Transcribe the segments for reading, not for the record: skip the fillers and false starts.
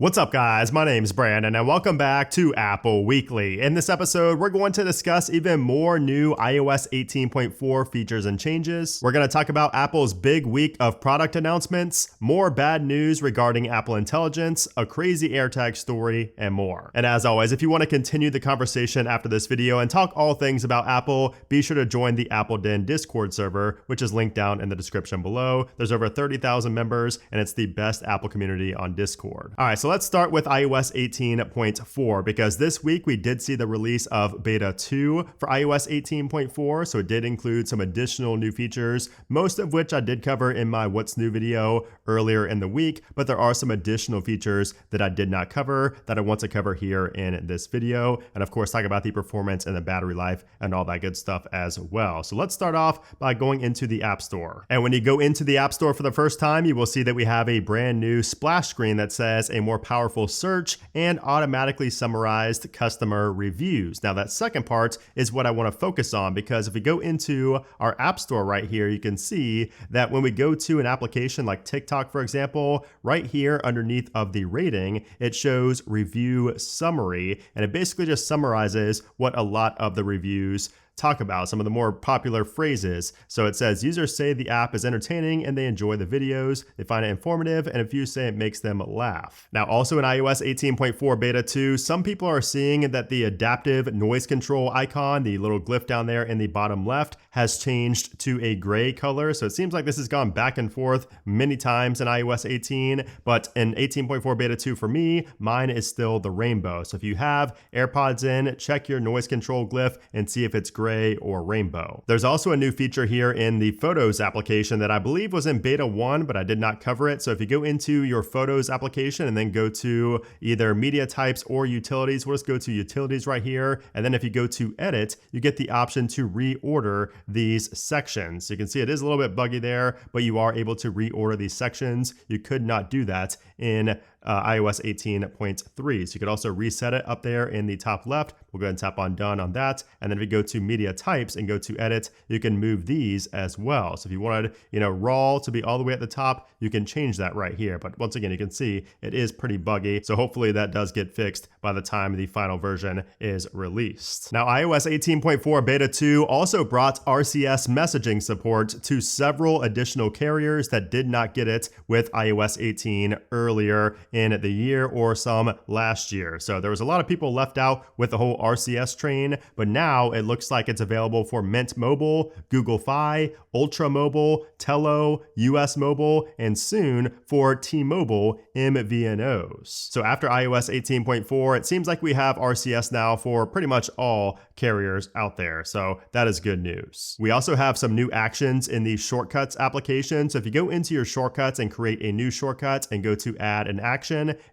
What's up, guys? My name's Brandon and welcome back to Apple Weekly. In this episode, we're going to discuss even more new iOS 18.4 features and changes. We're going to talk about Apple's big week of product announcements, more bad news regarding Apple Intelligence, a crazy AirTag story, and more. And as always, if you want to continue the conversation after this video and talk all things about Apple, be sure to join the Apple Den Discord server, which is linked down in the description below. There's over 30,000 members, and it's the best Apple community on Discord. All right, so let's start with iOS 18.4 because this week we did see the release of Beta 2 for iOS 18.4, so it did include some additional new features, most of which I did cover in my What's New video earlier in the week, but there are some additional features that I did not cover that I want to cover here in this video, and of course talk about the performance and the battery life and all that good stuff as well. So let's start off by going into the App Store. And when you go into the App Store for the first time, you will see that we have a brand new splash screen that says a more powerful search and automatically summarized customer reviews. Now that second part is what I want to focus on, because if we go into our App Store right here, you can see that when we go to an application like TikTok, for example, right here underneath of the rating, it shows review summary, and it basically just summarizes what a lot of the reviews talk about, some of the more popular phrases. So it says users say the app is entertaining and they enjoy the videos, they find it informative, and if you say it makes them laugh. Now also in iOS 18.4 Beta 2, some people are seeing that the adaptive noise control icon, the little glyph down there in the bottom left, has changed to a gray color. So it seems like this has gone back and forth many times in iOS 18, but in 18.4 Beta 2 for me, mine is still the rainbow. So if you have AirPods in, check your noise control glyph and see if it's gray or rainbow. There's also a new feature here in the Photos application that I believe was in Beta 1, but I did not cover it. So if you go into your Photos application and then go to either media types or utilities, we'll just go to utilities right here. And then if you go to edit, you get the option to reorder these sections. So you can see it is a little bit buggy there, but you are able to reorder these sections. You could not do that in iOS 18.3. So you could also reset it up there in the top left. We'll go ahead and tap on done on that. And then if you go to media types and go to edit, you can move these as well. So if you wanted, RAW to be all the way at the top, you can change that right here. But once again, you can see it is pretty buggy. So hopefully that does get fixed by the time the final version is released. Now, iOS 18.4 Beta 2 also brought RCS messaging support to several additional carriers that did not get it with iOS 18 earlier in the year or some last year. So there was a lot of people left out with the whole RCS train, but now it looks like it's available for Mint Mobile, Google Fi, Ultra Mobile, Tello, US Mobile, and soon for T-Mobile MVNOs. So after iOS 18.4, it seems like we have RCS now for pretty much all carriers out there. So that is good news. We also have some new actions in the Shortcuts application. So if you go into your shortcuts and create a new shortcut and go to add an action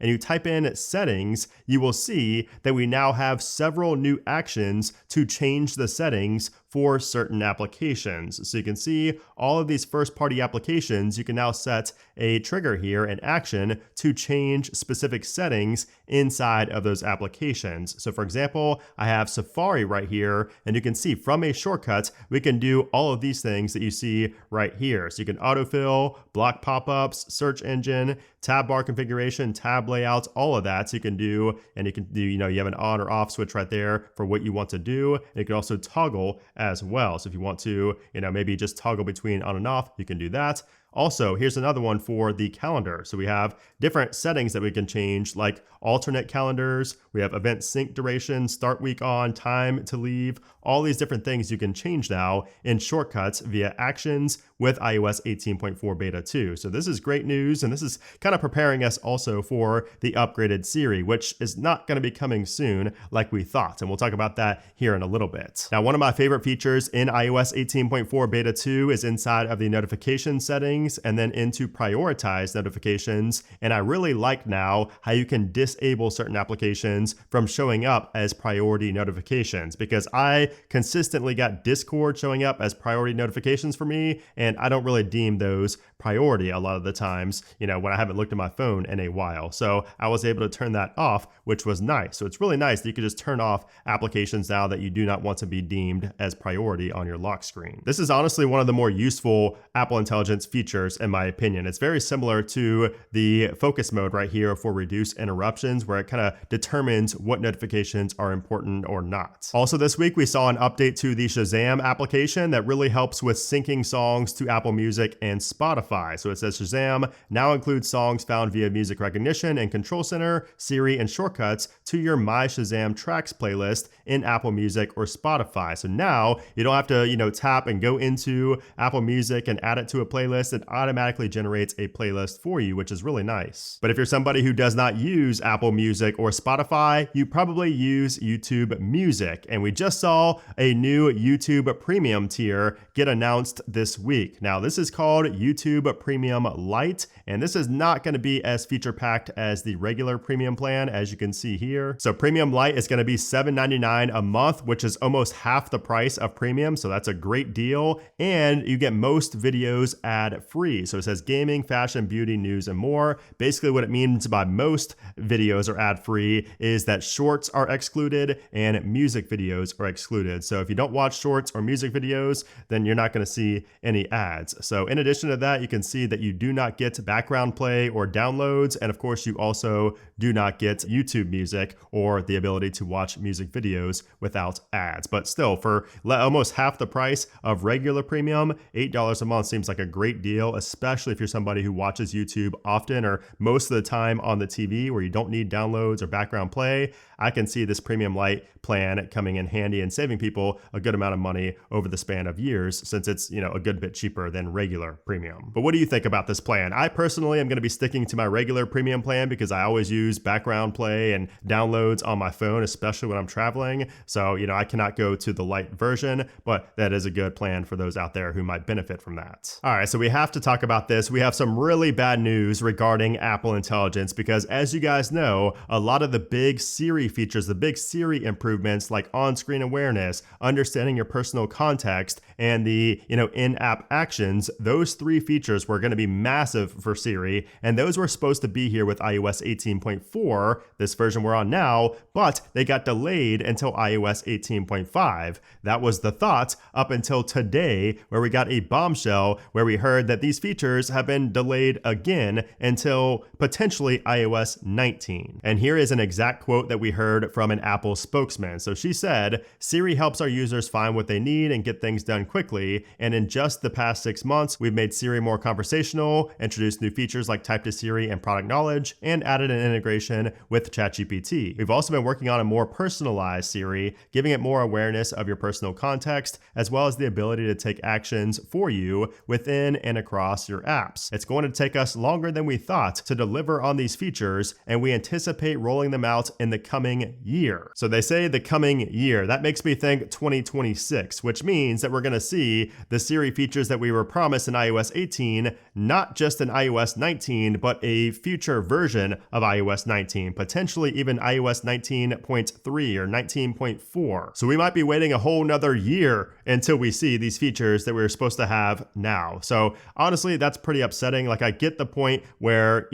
and you type in settings, you will see that we now have several new actions to change the settings for certain applications. So you can see all of these first-party applications, you can now set a trigger here, an action, to change specific settings inside of those applications. So for example, I have Safari right here, and you can see from a shortcut, we can do all of these things that you see right here. So you can autofill, block pop-ups, search engine, tab bar configuration, tab layouts, all of that. So you can do, and you can do, you have an on or off switch right there for what you want to do. And you can also toggle as well. So if you want to, maybe just toggle between on and off, you can do that. Also, here's another one for the calendar. So we have different settings that we can change, like alternate calendars. We have event sync duration, start week on, time to leave, all these different things you can change now in shortcuts via actions with iOS 18.4 Beta 2. So this is great news, and this is kind of preparing us also for the upgraded Siri, which is not going to be coming soon like we thought, and we'll talk about that here in a little bit. Now, one of my favorite features in iOS 18.4 Beta 2 is inside of the notification settings and then into prioritize notifications, and I really like now how you can disable certain applications from showing up as priority notifications, because I consistently got Discord showing up as priority notifications for me, and I don't really deem those priority a lot of the times, when I haven't looked at my phone in a while. So I was able to turn that off, which was nice. So it's really nice that you can just turn off applications now that you do not want to be deemed as priority on your lock screen. This is honestly one of the more useful Apple Intelligence features features in my opinion. It's very similar to the focus mode right here for reduce interruptions, where it kind of determines what notifications are important or not. Also this week, we saw an update to the Shazam application that really helps with syncing songs to Apple Music and Spotify. So it says Shazam now includes songs found via music recognition and Control Center, Siri, and shortcuts to your My Shazam Tracks playlist in Apple Music or Spotify. So now you don't have to, tap and go into Apple Music and add it to a playlist. It automatically generates a playlist for you, which is really nice. But if you're somebody who does not use Apple Music or Spotify, you probably use YouTube Music. And we just saw a new YouTube Premium tier get announced this week. Now, this is called YouTube Premium Lite, and this is not going to be as feature-packed as the regular premium plan, as you can see here. So Premium Lite is going to be $7.99 a month, which is almost half the price of Premium, so that's a great deal. And you get most videos ad-free. So it says gaming, fashion, beauty, news, and more. Basically what it means by most videos are ad-free is that shorts are excluded and music videos are excluded. So if you don't watch shorts or music videos, then you're not going to see any ads. So in addition to that, you can see that you do not get background play or downloads. And of course, you also do not get YouTube Music or the ability to watch music videos without ads. But still, for almost half the price of regular premium, $8 a month seems like a great deal, especially if you're somebody who watches YouTube often or most of the time on the TV where you don't need downloads or background play. I can see this Premium Lite plan coming in handy and saving people a good amount of money over the span of years, since it's, a good bit cheaper than regular premium. But what do you think about this plan? I personally am going to be sticking to my regular premium plan because I always use background play and downloads on my phone, especially when I'm traveling. So, I cannot go to the Lite version, but that is a good plan for those out there who might benefit from that. All right, so we have to talk about this. We have some really bad news regarding Apple Intelligence because, as you guys know, a lot of the big Siri features, the big Siri improvements like on-screen awareness, understanding your personal context, and the, in-app actions, those three features were going to be massive for Siri, and those were supposed to be here with iOS 18.4, this version we're on now, but they got delayed until iOS 18.5. That was the thought up until today, where we got a bombshell where we heard that these features have been delayed again until potentially iOS 19. And here is an exact quote that we heard from an Apple spokesman. So she said, Siri helps our users find what they need and get things done quickly. And in just the past 6 months, we've made Siri more conversational, introduced new features like Type to Siri and Product Knowledge, and added an integration with ChatGPT. We've also been working on a more personalized Siri, giving it more awareness of your personal context, as well as the ability to take actions for you within and across your apps. It's going to take us longer than we thought to deliver on these features, and we anticipate rolling them out in the coming year. So they say the coming year. That makes me think 2026, which means that we're going to see the Siri features that we were promised in iOS 18, not just in iOS 19, but a future version of iOS 19, potentially even iOS 19.3 or 19.4. So we might be waiting a whole nother year until we see these features that we were supposed to have now. So honestly, that's pretty upsetting. Like, I get the point where,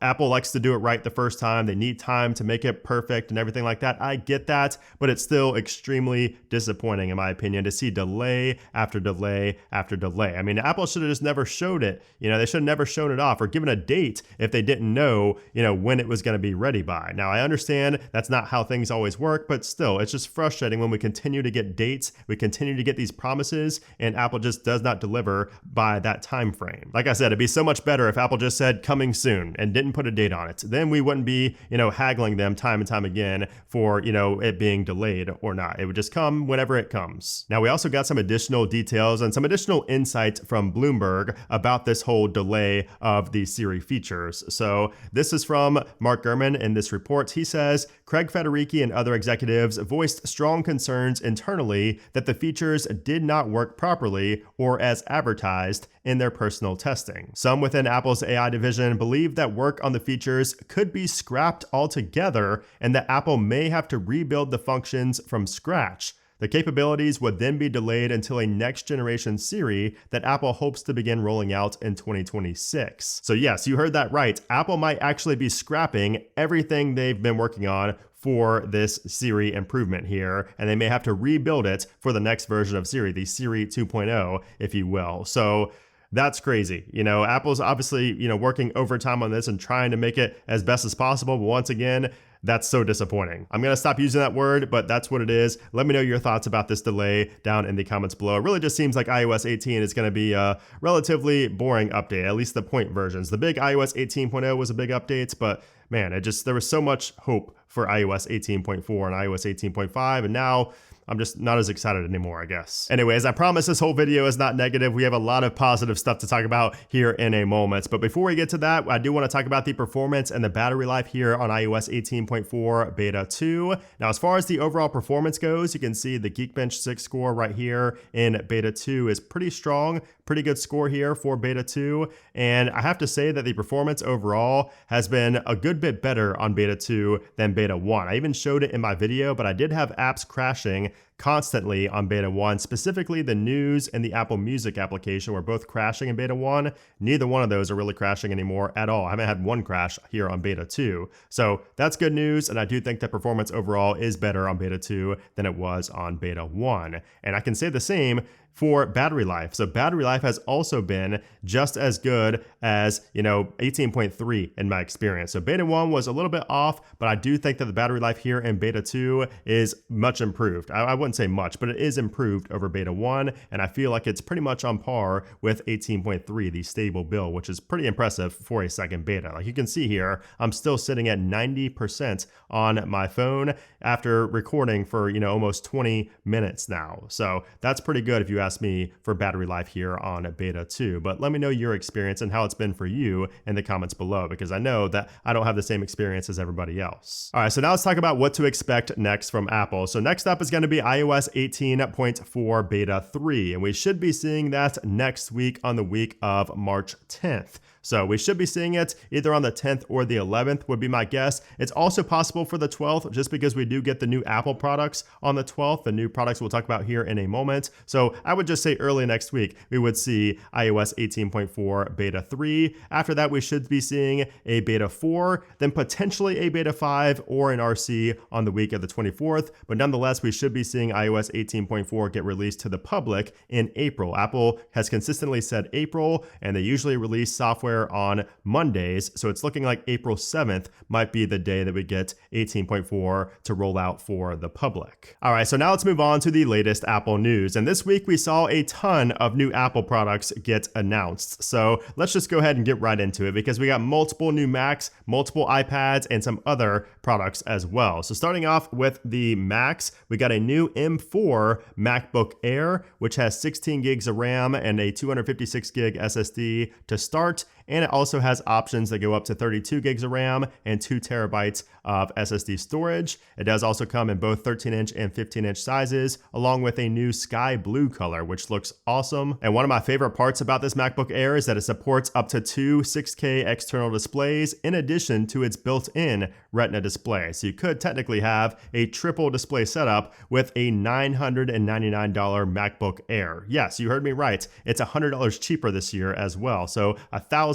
Apple likes to do it right the first time. They need time to make it perfect and everything like that. I get that, but it's still extremely disappointing, in my opinion, to see delay after delay after delay. I mean, Apple should have just never showed it. They should have never shown it off or given a date if they didn't know, when it was going to be ready by. Now, I understand that's not how things always work, but still, it's just frustrating when we continue to get dates, we continue to get these promises, and Apple just does not deliver by that time frame. Like I said, it'd be so much better if Apple just said coming soon and didn't put a date on it. Then we wouldn't be, haggling them time and time again for, it being delayed or not. It would just come whenever it comes. Now, we also got some additional details and some additional insight from Bloomberg about this whole delay of the Siri features. So this is from Mark Gurman in this report. He says, Craig Federighi and other executives voiced strong concerns internally that the features did not work properly or as advertised in their personal testing. Some within Apple's AI division believe that work on the features could be scrapped altogether and that Apple may have to rebuild the functions from scratch. The capabilities would then be delayed until a next generation Siri that Apple hopes to begin rolling out in 2026. So yes, you heard that right. Apple might actually be scrapping everything they've been working on for this Siri improvement here, and they may have to rebuild it for the next version of Siri, the Siri 2.0, if you will. So That's crazy. Apple's obviously, working overtime on this and trying to make it as best as possible. But once again, that's so disappointing. I'm going to stop using that word, but that's what it is. Let me know your thoughts about this delay down in the comments below. It really just seems like iOS 18 is going to be a relatively boring update, at least the point versions. The big iOS 18.0 was a big update, but man, there was so much hope for iOS 18.4 and iOS 18.5, and now I'm just not as excited anymore, I guess. Anyway, as I promised, this whole video is not negative. We have a lot of positive stuff to talk about here in a moment. But before we get to that, I do want to talk about the performance and the battery life here on iOS 18.4 Beta 2. Now, as far as the overall performance goes, you can see the Geekbench 6 score right here in Beta 2 is pretty strong. Pretty good score here for Beta 2. And I have to say that the performance overall has been a good bit better on Beta 2 than Beta 1. I even showed it in my video, but I did have apps crashing constantly on Beta 1. Specifically, the News and the Apple Music application were both crashing in Beta 1. Neither one of those are really crashing anymore at all. I haven't had one crash here on Beta 2. So that's good news, and I do think that performance overall is better on Beta 2 than it was on Beta 1. And I can say the same for battery life. So battery life has also been just as good as, 18.3 in my experience. So Beta 1 was a little bit off, but I do think that the battery life here in Beta 2 is much improved. I wouldn't say much, but it is improved over Beta 1, and I feel like it's pretty much on par with 18.3, the stable build, which is pretty impressive for a second beta. Like you can see here, I'm still sitting at 90% on my phone after recording for, almost 20 minutes now. So that's pretty good if you ask me for battery life here on Beta 2. But let me know your experience and how it's been for you in the comments below, because I know that I don't have the same experience as everybody else. All right, so now let's talk about what to expect next from Apple. So next up is going to be iOS 18.4 Beta 3, and we should be seeing that next week on the week of March 10th. So we should be seeing it either on the 10th or the 11th would be my guess. It's also possible for the 12th just because we do get the new Apple products on the 12th, the new products we'll talk about here in a moment. So I would just say early next week, we would see iOS 18.4 Beta 3. After that, we should be seeing a Beta 4, then potentially a Beta 5 or an RC on the week of the 24th. But nonetheless, we should be seeing iOS 18.4 get released to the public in April. Apple has consistently said April, and they usually release software on Mondays, so it's looking like April 7th might be the day that we get 18.4 to roll out for the public. All right, so now let's move on to the latest Apple news. And this week we saw a ton of new Apple products get announced. So let's just go ahead and get right into it because we got multiple new Macs, multiple iPads, and some other products as well. So starting off with the Macs, we got a new M4 MacBook Air, which has 16 gigs of RAM and a 256 gig SSD to start. And it also has options that go up to 32 gigs of RAM and 2 terabytes of SSD storage. It does also come in both 13-inch and 15-inch sizes, along with a new sky blue color, which looks awesome. And one of my favorite parts about this MacBook Air is that it supports up to 2 6K external displays in addition to its built-in Retina display. So you could technically have a triple display setup with a $999 MacBook Air. Yes, you heard me right. It's $100 cheaper this year as well. So $1,000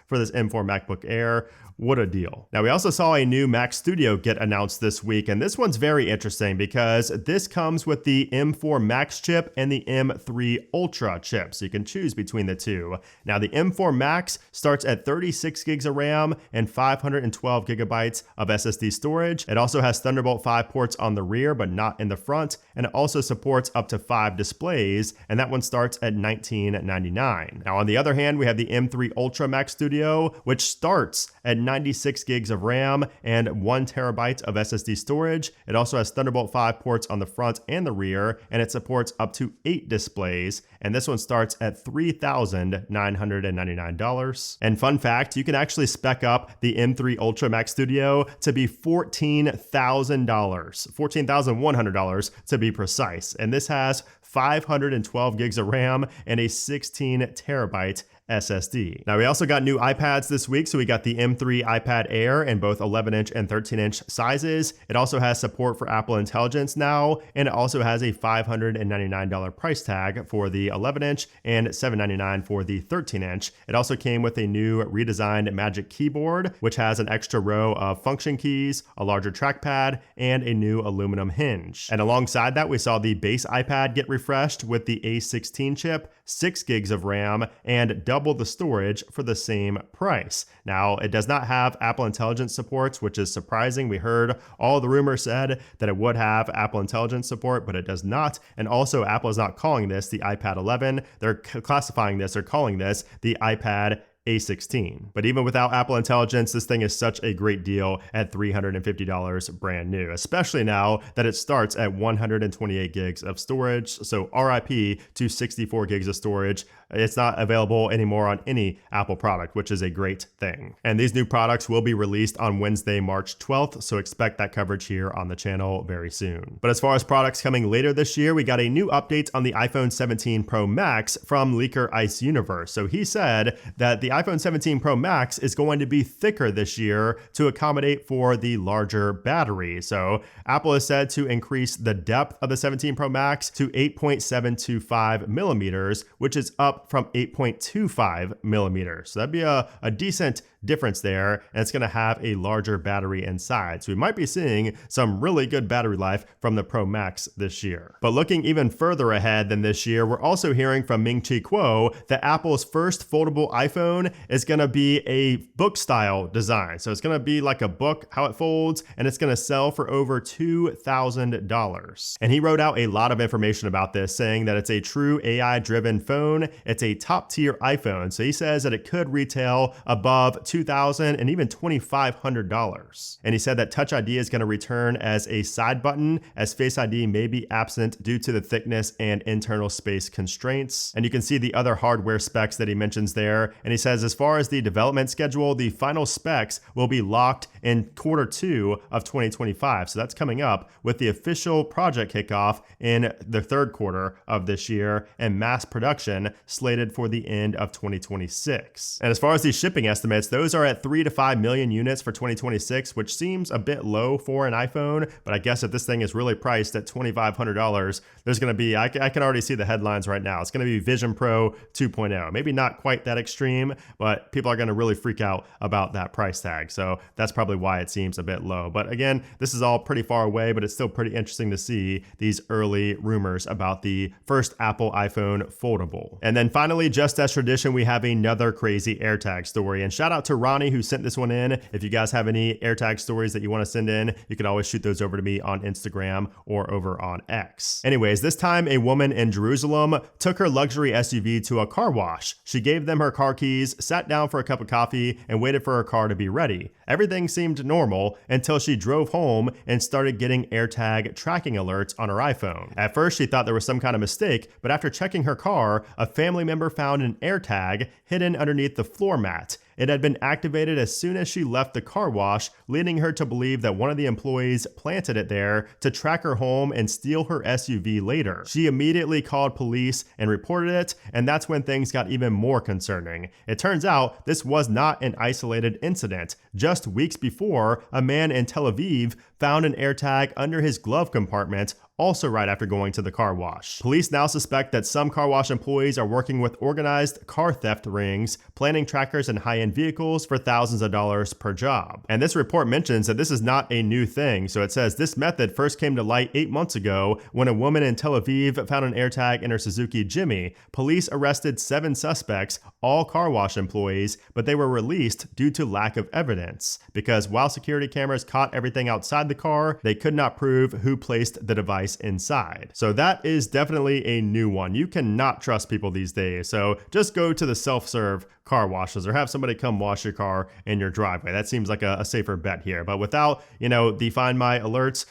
for this M4 MacBook Air. What a deal. Now, we also saw a new Mac Studio get announced this week, and this one's very interesting because this comes with the M4 Max chip and the M3 Ultra chip, so you can choose between the two. Now, the M4 Max starts at 36 gigs of RAM and 512 gigabytes of SSD storage. It also has Thunderbolt 5 ports on the rear, but not in the front, and it also supports up to 5 displays, and that one starts at $1999. Now, on the other hand, we have the M3 Ultra Mac Studio, which starts at 96 gigs of RAM and 1 terabyte of SSD storage. It also has Thunderbolt 5 ports on the front and the rear, and it supports up to 8 displays. And this one starts at $3,999. And fun fact, you can actually spec up the M3 Ultra Mac Studio to be $14,000, $14,100 to be precise. And this has 512 gigs of RAM and a 16 terabyte SSD. Now we also got new iPads this week, so we got the M3 iPad Air in both 11-inch and 13-inch sizes. It also has support for Apple Intelligence now, and it also has a $599 price tag for the 11-inch and $799 for the 13-inch. It also came with a new redesigned Magic Keyboard, which has an extra row of function keys, a larger trackpad, and a new aluminum hinge. And alongside that, we saw the base iPad get refreshed with the A16 chip, 6 gigs of RAM, and double the storage for the same price. Now, it does not have Apple Intelligence supports, which is surprising. We heard all the rumors said that it would have Apple Intelligence support, but it does not. And also, Apple is not calling this the iPad 11. They're classifying this or calling this the iPad A16. But even without Apple Intelligence, this thing is such a great deal at $350 brand new, especially now that it starts at 128 gigs of storage. So RIP to 64 gigs of storage. It's not available anymore on any Apple product, which is a great thing. And these new products will be released on Wednesday, March 12th, so expect that coverage here on the channel very soon. But as far as products coming later this year, we got a new update on the iPhone 17 Pro Max from leaker Ice Universe. So he said that the iPhone 17 Pro Max is going to be thicker this year to accommodate for the larger battery. So Apple is said to increase the depth of the 17 Pro Max to 8.725 millimeters, which is up from 8.25 millimeters. So that'd be a decent difference there, and it's going to have a larger battery inside. So we might be seeing some really good battery life from the Pro Max this year. But looking even further ahead than this year, we're also hearing from Ming-Chi Kuo that Apple's first foldable iPhone is going to be a book style design. So it's going to be like a book, how it folds, and it's going to sell for over $2,000. And he wrote out a lot of information about this, saying that it's a true AI driven phone. It's a top tier iPhone. So he says that it could retail above $2,000 and even $2,500. And he said that Touch ID is going to return as a side button, as Face ID may be absent due to the thickness and internal space constraints. And you can see the other hardware specs that he mentions there. And he says as far as the development schedule, the final specs will be locked in Q2 of 2025. So that's coming up, with the official project kickoff in the third quarter of this year and mass production slated for the end of 2026. And as far as the shipping estimates, those are at 3 to 5 million units for 2026, which seems a bit low for an iPhone. But I guess if this thing is really priced at $2,500, there's going to be, I can already see the headlines right now. It's going to be Vision Pro 2.0. Maybe not quite that extreme, but people are going to really freak out about that price tag. So that's probably why it seems a bit low. But again, this is all pretty far away, but it's still pretty interesting to see these early rumors about the first Apple iPhone foldable. And then finally, just as tradition, we have another crazy AirTag story. And shout out to Ronnie who sent this one in. If you guys have any AirTag stories that you want to send in, you can always shoot those over to me on Instagram or over on X. Anyways, this time a woman in Jerusalem took her luxury SUV to a car wash. She gave them her car keys, sat down for a cup of coffee, and waited for her car to be ready. Everything seemed normal until she drove home and started getting AirTag tracking alerts on her iPhone. At first, she thought there was some kind of mistake, but after checking her car, a family member found an AirTag hidden underneath the floor mat. It had been activated as soon as she left the car wash, leading her to believe that one of the employees planted it there to track her home and steal her SUV later. She immediately called police and reported it, and that's when things got even more concerning. It turns out this was not an isolated incident. Just weeks before, a man in Tel Aviv found an AirTag under his glove compartment, also right after going to the car wash. Police now suspect that some car wash employees are working with organized car theft rings, planting trackers in high-end vehicles for thousands of dollars per job. And this report mentions that this is not a new thing. So it says this method first came to light 8 months ago when a woman in Tel Aviv found an AirTag in her Suzuki Jimmy. Police arrested 7 suspects, all car wash employees, but they were released due to lack of evidence. Because while security cameras caught everything outside the car, they could not prove who placed the device inside. So that is definitely a new one. You cannot trust people these days. So just go to the self-serve car washes or have somebody come wash your car in your driveway. That seems like a safer bet here. But without, the Find My alerts,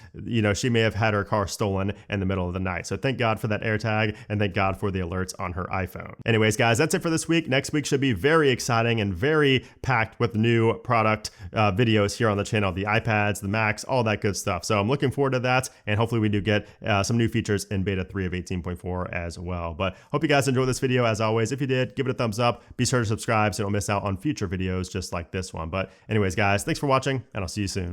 she may have had her car stolen in the middle of the night. So thank God for that AirTag, and thank God for the alerts on her iPhone. Anyways, guys, that's it for this week. Next week should be very exciting and very packed with new product videos here on the channel, the iPads, the Macs, all that good stuff. So I'm looking forward to that, and hopefully we do get some new features in beta 3 of 18.4 as well. But hope you guys enjoyed this video. As always, if you did, give it a thumbs up. Be sure to subscribe so you don't miss out on future videos just like this one. But anyways, guys, thanks for watching, and I'll see you soon.